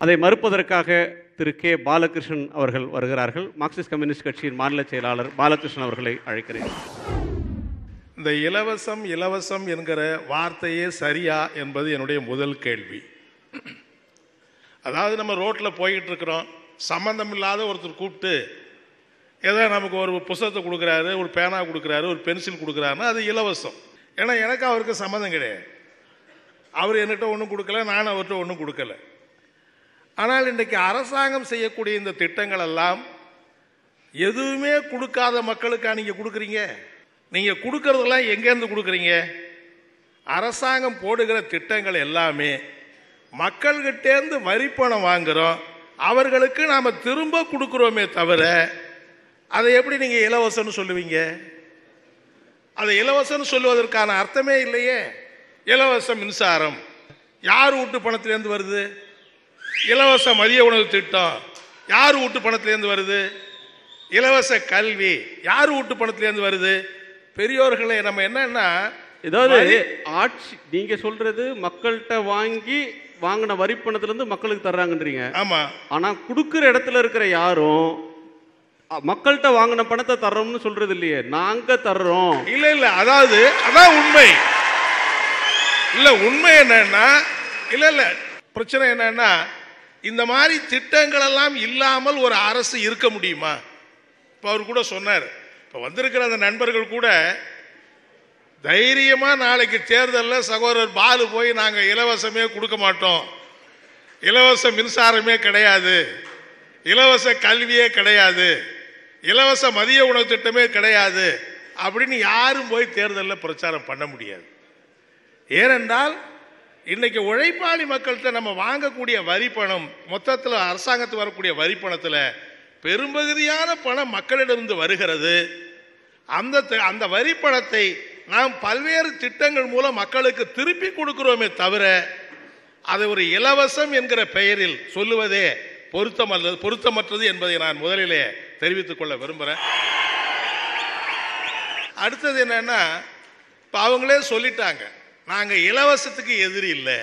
அதை மறுப்பதற்காக திரு கே பாலகிருஷ்ணன் அவர்கள் வருகிறார்கள். மார்க்சிஸ்ட் கம்யூனிஸ்ட் கட்சியின் மாநில செயலாளர் பாலகிருஷ்ணன் அவர்களை அழைக்கிறேன். இந்த இலவசம் இலவசம் என்கிற வார்த்தையே சரியா என்பது என்னுடைய முதல் கேள்வி. அதாவது நம்ம ரோட்டில் போய்கிட்டு இருக்கிறோம், சம்பந்தம் இல்லாத ஒருத்தர் கூப்பிட்டு ஏதோ நமக்கு ஒரு புத்தகத்தை கொடுக்குறாரு, ஒரு பேனா கொடுக்குறாரு, ஒரு பென்சில் கொடுக்குறாருன்னா அது இலவசம். ஏன்னா எனக்கு அவருக்கு சம்மந்தம் கிடையாது. அவர் என்கிட்ட ஒன்றும் கொடுக்கல, நான் அவர்கிட்ட ஒன்றும் கொடுக்கல. ஆனால் இன்றைக்கு அரசாங்கம் செய்யக்கூடிய இந்த திட்டங்கள் எல்லாம் எதுவுமே கொடுக்காத மக்களுக்கா நீங்கள் கொடுக்குறீங்க? நீங்கள் கொடுக்கறதெல்லாம் எங்கேருந்து கொடுக்குறீங்க? அரசாங்கம் போடுகிற திட்டங்கள் எல்லாமே மக்கள்கிட்டேருந்து வரிப்பணம் வாங்குகிறோம், அவர்களுக்கு நாம் திரும்ப கொடுக்குறோமே தவிர அதை எப்படி நீங்கள் இலவசம்னு சொல்லுவீங்க? அதை இலவசம்னு சொல்லுவதற்கான அர்த்தமே இல்லையே. இலவச மின்சாரம் யார் வீட்டு பணத்திலேருந்து வருது? இலவச மதிய உணவு திட்டம் யார் வீட்டு பணத்திலேருந்து வருது? இலவச கல்வி யார் வீட்டு பணத்திலேருந்து வருது? பெரியோர்களே, நம்ம என்னன்னா, ஏதாவது ஆட்சி நீங்க சொல்றது மக்கள்கிட்ட வாங்கின வரி பணத்திலிருந்து மக்களுக்கு தர்றாங்கன்றீங்க. ஆமா. ஆனா கொடுக்கிற இடத்துல இருக்கிற யாரும் மக்கள்கிட்ட வாங்கின பணத்தை தர்றோம்னு சொல்றது இல்லையே, நாங்க தர்றோம். இல்ல இல்ல, அதாவது அதான் உண்மை. இல்ல உண்மை என்னன்னா, இல்ல இல்ல, பிரச்சனை என்னன்னா, இந்த மாதிரி திட்டங்கள் எல்லாம் இல்லாமல் ஒரு அரசு இருக்க முடியுமா? இப்ப அவர் கூட சொன்னார், இப்ப வந்திருக்கிற அந்த நண்பர்கள் கூட தைரியமா நாளைக்கு தேர்தலில் சகோதரர் பாலு போய் நாங்க இலவசமே கொடுக்க மாட்டோம், இலவச மின்சாரமே கிடையாது, இலவச கல்வியே கிடையாது, இலவச மதிய உணவு திட்டமே கிடையாது அப்படின்னு யாரும் போய் தேர்தலில் பிரச்சாரம் பண்ண முடியாது. ஏனென்றால் இன்னைக்கு உழைப்பாளி மக்கள்கிட்ட நம்ம வாங்கக்கூடிய வரி பணம், மொத்தத்தில் அரசாங்கத்துக்கு வரக்கூடிய வரி பணத்தில் பெரும்பகுதியான பணம் மக்களிடமிருந்து வருகிறது. அந்த வரி பணத்தை நாம் பல்வேறு திட்டங்கள் மூலம் மக்களுக்கு திருப்பி கொடுக்கிறோமே தவிர அதை ஒரு இலவசம் என்கிற பெயரில் சொல்லுவதே பொருத்தமற்றது என்பதை நான் முதலிலே தெரிவித்துக் கொள்ள விரும்புகிறேன். அடுத்தது என்னன்னா, இப்போ அவங்களே சொல்லிட்டாங்க நாங்கள் இலவசத்துக்கு எதிரி இல்லை.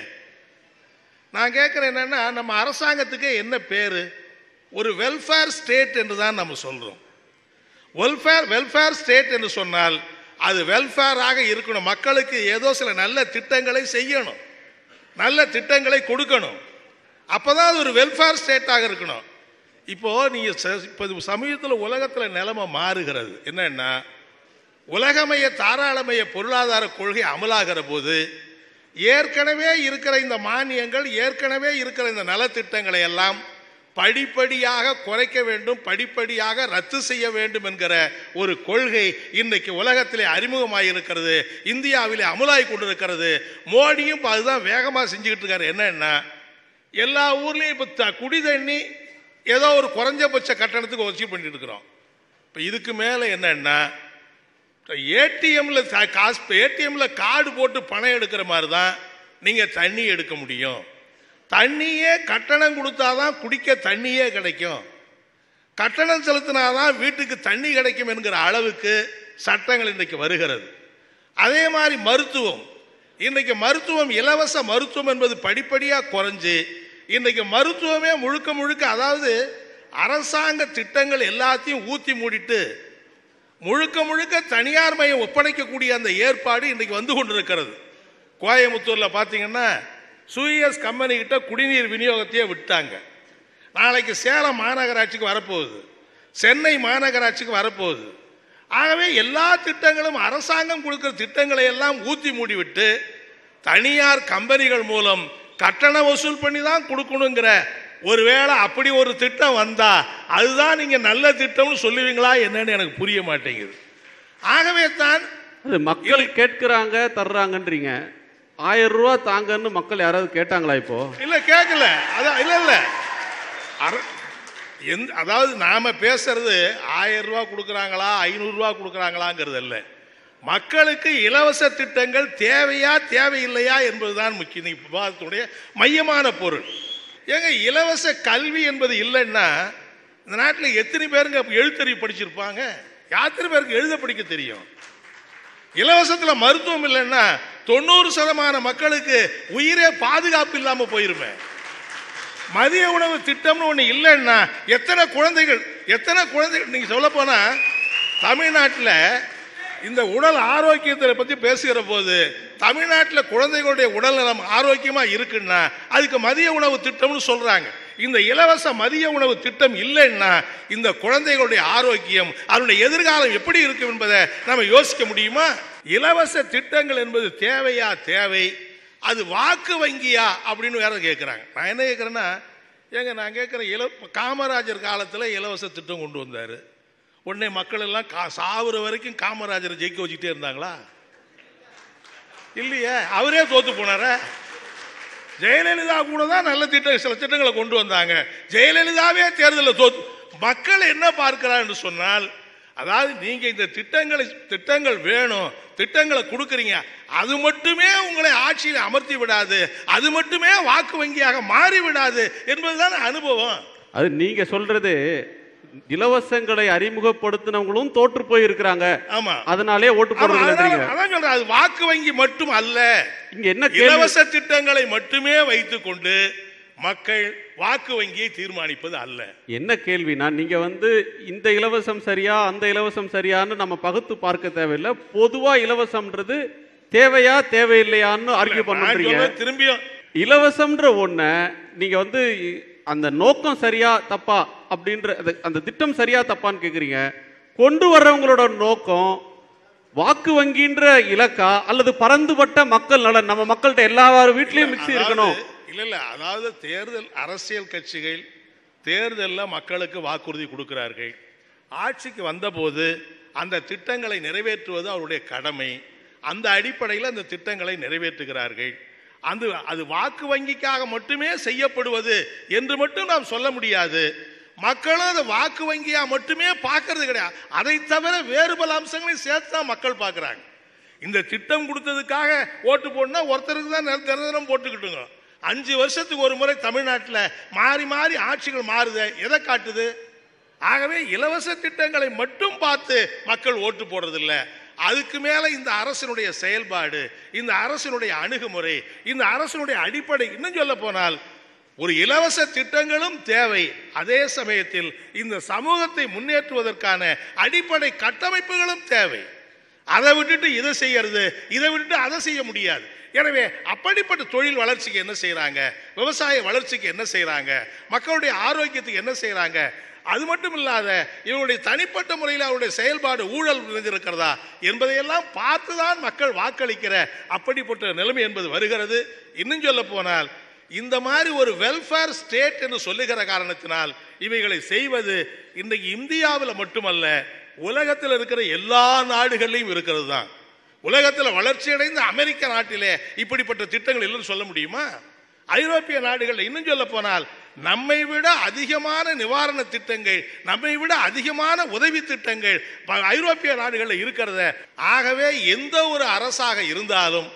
நான் கேட்குறேன் என்னன்னா, நம்ம அரசாங்கத்துக்கு என்ன பேர்? ஒரு வெல்ஃபேர் ஸ்டேட் என்று தான் நம்ம சொல்கிறோம். வெல்ஃபேர் ஸ்டேட் என்று சொன்னால் அது வெல்ஃபேராக இருக்கணும், மக்களுக்கு ஏதோ சில நல்ல திட்டங்களை செய்யணும், நல்ல திட்டங்களை கொடுக்கணும், அப்போதான் அது ஒரு வெல்ஃபேர் ஸ்டேட்டாக இருக்கணும். இப்போ நீங்கள் சமீபத்தில் உலகத்தில் நிலைமை மாறுகிறது. என்னன்னா, உலகமய தாராளமய பொருளாதார கொள்கை அமலாகிற போது ஏற்கனவே இருக்கிற இந்த மானியங்கள், ஏற்கனவே இருக்கிற இந்த நலத்திட்டங்களை எல்லாம் படிப்படியாக குறைக்க வேண்டும், படிப்படியாக ரத்து செய்ய வேண்டும் என்கிற ஒரு கொள்கை இன்றைக்கு உலகத்திலே அறிமுகமாயிருக்கிறது, இந்தியாவிலே அமலாகி கொண்டிருக்கிறது. மோடியும் அதுதான் வேகமாக செஞ்சுக்கிட்டு இருக்காரு. என்னன்னா, எல்லா ஊர்லேயும் இப்போ குடி தண்ணி ஏதோ ஒரு குறைஞ்சபட்ச கட்டணத்துக்கு வசூல் பண்ணிட்டு இருக்கிறோம். இப்போ இதுக்கு மேலே என்னன்னா, ஏடிஎம்ல கார்டு போட்டு பணம் எடுக்கிற மாதிரி தான் நீங்கள் தண்ணி எடுக்க முடியும். தண்ணியே கட்டணம் கொடுத்தாதான் குடிக்க தண்ணியே கிடைக்கும், கட்டணம் செலுத்தினாதான் வீட்டுக்கு தண்ணி கிடைக்கும் என்கிற அளவுக்கு சட்டங்கள் இன்றைக்கு வருகிறது. அதே மாதிரி மருத்துவம், இன்றைக்கு மருத்துவம், இலவச மருத்துவம் என்பது படிப்படியாக குறைஞ்சு இன்றைக்கு மருத்துவமே முழுக்க முழுக்க, அதாவது அரசாங்க திட்டங்கள் எல்லாத்தையும் ஊற்றி மூடிட்டு முழுக்க முழுக்க தனியார் மையம் ஒப்படைக்கக்கூடிய அந்த ஏற்பாடு இன்றைக்கு வந்து கொண்டிருக்கிறது. கோயம்புத்தூரில் பார்த்தீங்கன்னா சூயஸ் கம்பெனி கிட்ட குடிநீர் விநியோகத்தையே விட்டாங்க. நாளைக்கு சேலம் மாநகராட்சிக்கு வரப்போகுது, சென்னை மாநகராட்சிக்கு வரப்போகுது. ஆகவே எல்லா திட்டங்களும் அரசாங்கம் கொடுக்கிற திட்டங்களை எல்லாம் ஊற்றி மூடிவிட்டு தனியார் கம்பெனிகள் மூலம் கட்டண வசூல் பண்ணி தான் கொடுக்கணுங்கிற, ஒருவேளை அப்படி ஒரு திட்டம் வந்தா அதுதான் நீங்க நல்ல திட்டம்னு சொல்லுவீங்களா என்னன்னு எனக்கு புரிய மாட்டேங்குது. ஆகவே தான் மக்கள் கேட்கிறாங்க, தர்றாங்கன்றீங்க. 1000 ரூபா தாங்கன்னு மக்கள் யாராவது கேட்டாங்களா? இப்போ இல்ல, கேட்கல. அதான் இல்ல இல்ல, அதாவது நாம பேசுறது 1000 ரூபா கொடுக்குறாங்களா 500 ரூபா கொடுக்குறாங்களாங்கிறது இல்லை. மக்களுக்கு இலவச திட்டங்கள் தேவையா தேவையில்லையா என்பதுதான் முக்கிய விவாதத்துடைய மையமான பொருள். ஏங்க, இலவச கல்வி என்பது இல்லைன்னா இந்த நாட்டில் எத்தனை பேருங்க எழுத்தறிவு படிச்சிருப்பாங்க? எத்தனை பேருக்கு எழுத படிக்க தெரியும்? இலவசத்தில் மருத்துவம் இல்லைன்னா 90% மக்களுக்கு உயிரே பாதுகாப்பு இல்லாமல் போயிருமே. மதிய உணவு திட்டம்னு ஒண்ணு இல்லைன்னா எத்தனை குழந்தைகள் நீங்க சொல்ல போனா தமிழ்நாட்டில் இந்த உடல் ஆரோக்கியத்தை பத்தி பேசுகிற போது தமிழ்நாட்டில் குழந்தைகளுடைய உடல் நலம் ஆரோக்கியமா இருக்குன்னா அதுக்கு மதிய உணவு திட்டம்னு சொல்றாங்க. இந்த இலவச மதிய உணவு திட்டம் இல்லைன்னா இந்த குழந்தைகளுடைய ஆரோக்கியம் அதனுடைய எதிர்காலம் எப்படி இருக்கும் என்பதை நம்ம யோசிக்க முடியுமா? இலவச திட்டங்கள் என்பது தேவையா? தேவை. அது வாக்கு வங்கியா அப்படின்னு வேற கேட்கிறாங்க. நான் என்ன கேட்கிறேன்னா, நான் கேட்கிறேன், காமராஜர் காலத்தில் இலவச திட்டம் கொண்டு வந்தாரு. உடனே மக்கள் எல்லாம் சாவுற வரைக்கும் காமராஜரை ஜெயிக்க வச்சுக்கிட்டே இருந்தாங்களா? இல்லையே, அவரே தோத்து போனார. ஜெயலலிதா கூட தான் நல்ல சில திட்டங்களை கொண்டு வந்தாங்க. ஜெயலலிதாவே தேர்தலில் தோத்து. மக்கள் என்ன பார்க்கிறார் என்று சொன்னால், அதாவது நீங்க இந்த திட்டங்கள் வேணும், திட்டங்களை கொடுக்குறீங்க, அது மட்டுமே உங்களை ஆட்சியில் அமர்த்தி விடாது, அது மட்டுமே வாக்கு வங்கியாக மாறி விடாது என்பதுதான் அனுபவம். அது நீங்க சொல்றது இலவசங்களை அறிமுகப்படுத்தினவங்களும் தோற்று போய் இருக்கிறாங்க. ஆமா, அதனாலே ஓட்டு போடுறது. அதான் சொல்றேன், அது வாக்கு வங்கி மட்டும் அல்ல. இங்க என்ன, இலவச திட்டங்களை மட்டுமே வைத்துக் கொண்டு மக்கள் வாக்கு வங்கியை தீர்மானிப்பது அல்ல. என்ன கேள்வினா, நீங்க இந்த இலவசம் சரியா அந்த இலவசம் சரியான்னு நம்ம பகுத்து பார்க்க தேவையில்லை. பொதுவா இலவசம்ன்றது தேவையா தேவையில்லையான்னு ஆர்கியூ பண்றீங்க. திரும்பியும் இலவசம்ன்ற ஒண்ண நீங்க அந்த நோக்கம் சரியா தப்பா அப்படின்ற அந்த திட்டம் சரியா தப்பான்னு கேக்குறீங்க. கொண்டு வர்றவங்களோட நோக்கம் வாக்கு வங்கின்ற இலக்கா அல்லது பரந்துபட்ட மக்கள் நலன், நம்ம மக்கள்கிட்ட எல்லா வீட்லயும் மிக்சி இருக்கணும்? இல்ல, அதாவது தேர்தல் அரசியல் கட்சிகள் தேர்தலில் மக்களுக்கு வாக்குறுதி கொடுக்கிறார்கள். ஆட்சிக்கு வந்தபோது அந்த திட்டங்களை நிறைவேற்றுவது அவருடைய கடமை. அந்த அடிப்படையில் அந்த திட்டங்களை நிறைவேற்றுகிறார்கள். அது வாக்கு வங்கிக்காக மட்டுமே செய்யப்படுவது என்று மட்டும் நாம் சொல்ல முடியாது. மக்களும் அதை வாக்கு வங்கியா மட்டுமே பார்க்கறது கிடையாது. அதை தவிர வேறு பல அம்சங்களையும் சேர்த்து தான் மக்கள் பார்க்கிறாங்க. இந்த திட்டம் கொடுத்ததுக்காக ஓட்டு போடணும்னா ஒருத்தருக்கு தான் தினம் போட்டுக்கிட்டுங்க. 5 வருஷத்துக்கு ஒரு முறை தமிழ்நாட்டில் மாறி மாறி ஆட்சிகள் மாறுது. எதை காட்டுது? ஆகவே இலவச திட்டங்களை மட்டும் பார்த்து மக்கள் ஓட்டு போடுறதில்லை. அதுக்கு மேல இந்த அரசினுடைய செயல்பாடு, இந்த அரசினுடைய அணுகுமுறை, இந்த அரசினுடைய அடிப்படை, இன்னும் சொல்ல போனால் ஒரு இலவச திட்டங்களும் தேவை. அதே சமயத்தில் இந்த சமூகத்தை முன்னேற்றுவதற்கான அடிப்படை கட்டமைப்புகளும் தேவை. அதை விட்டுட்டு இதை செய்யறது, இதை விட்டுட்டு அதை செய்ய முடியாது. எனவே அப்படிப்பட்ட தொழில் வளர்ச்சிக்கு என்ன செய்யறாங்க, விவசாய வளர்ச்சிக்கு என்ன செய்யறாங்க, மக்களுடைய ஆரோக்கியத்துக்கு என்ன செய்யறாங்க, அது மட்டும் இல்லாத இவருடைய தனிப்பட்ட முறையில் அவருடைய செயல்பாடு ஊழல் நிறைந்திருக்கிறதா என்பதையெல்லாம் பார்த்துதான் மக்கள் வாக்களிக்கிற அப்படிப்பட்ட நிலைமை என்பது வருகிறது. இன்னும் சொல்ல போனால் இந்த மாதிரி ஒரு வெல்ஃபேர் ஸ்டேட் என்று சொல்லுகிற காரணத்தினால் இவைகளை செய்வது இன்றைக்கு இந்தியாவில் மட்டுமல்ல, உலகத்தில் இருக்கிற எல்லா நாடுகளிலும் இருக்கிறது தான். உலகத்தில் வளர்ச்சி அடைந்த அமெரிக்க நாட்டிலே இப்படிப்பட்ட திட்டங்கள் இல்லைன்னு சொல்ல முடியுமா? ஐரோப்பிய நாடுகள், இன்னும் சொல்ல போனால் நம்மை விட அதிகமான நிவாரண திட்டங்கள், நம்மை விட அதிகமான உதவி திட்டங்கள் ஐரோப்பிய நாடுகளில் இருக்கிறத. ஆகவே எந்த ஒரு அரசாக இருந்தாலும்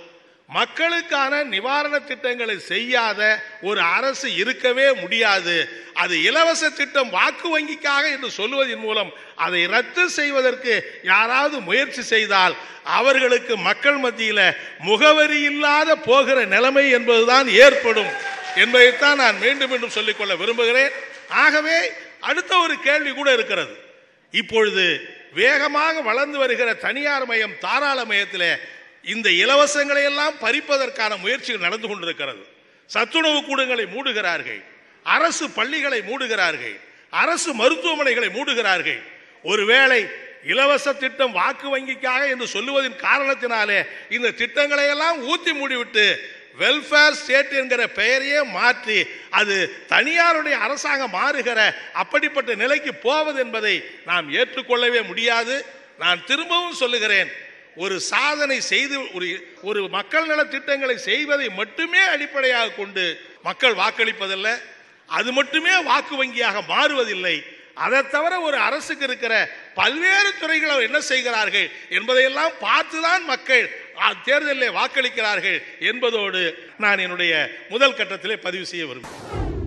மக்களுக்கான நிவாரண திட்டங்களை செய்யாத ஒரு அரசு இருக்கவே முடியாது. அது இலவச திட்டம் வாக்கு வங்கிக்காக என்று சொல்வதன் மூலம் அதை ரத்து செய்வதற்கு யாராவது முயற்சி செய்தால் அவர்களுக்கு மக்கள் மத்தியில் முகவரி இல்லாத போகிற நிலைமை என்பதுதான் ஏற்படும் என்பதைத்தான் நான் மீண்டும் மீண்டும் சொல்லிக்கொள்ள விரும்புகிறேன். ஆகவே அடுத்த ஒரு கேள்வி கூட இருக்கிறது. இப்பொழுது வேகமாக வளர்ந்து வருகிற தனியார் மயம் தாராளமயத்தில் இந்த இலவசங்களை எல்லாம் பறிப்பதற்கான முயற்சிகள் நடந்து கொண்டிருக்கிறது. சத்துணவு கூடங்களை மூடுகிறார்கள், அரசு பள்ளிகளை மூடுகிறார்கள், அரசு மருத்துவமனைகளை மூடுகிறார்கள். ஒருவேளை இலவச திட்டம் வாக்கு வங்கிக்காக என்று சொல்லுவதன் காரணத்தினாலே இந்த திட்டங்களை எல்லாம் ஊத்தி மூடிவிட்டு வெல்ஃபேர் ஸ்டேட் என்கிற பெயரையே மாற்றி அது தனியாருடைய அரசாங்கம் மாறுகிற அப்படிப்பட்ட நிலைக்கு போவது என்பதை நாம் ஏற்றுக்கொள்ளவே முடியாது. நான் திரும்பவும் சொல்லுகிறேன், ஒரு சாதனை செய்து ஒரு மக்கள் நல திட்டங்களை செய்வதை மட்டுமே அடிப்படையாக கொண்டு மக்கள் வாக்களிப்பதில்லை, அது மட்டுமே வாக்கு வங்கியாக மாறுவதில்லை. அதை தவிர ஒரு அரசுக்கு இருக்கிற பல்வேறு துறைகள் என்ன செய்கிறார்கள் என்பதையெல்லாம் பார்த்துதான் மக்கள் தேர்தலில் வாக்களிக்கிறார்கள் என்பதோடு நான் என்னுடைய முதல் கட்டத்திலே பதிவு செய்ய விரும்புகிறேன்.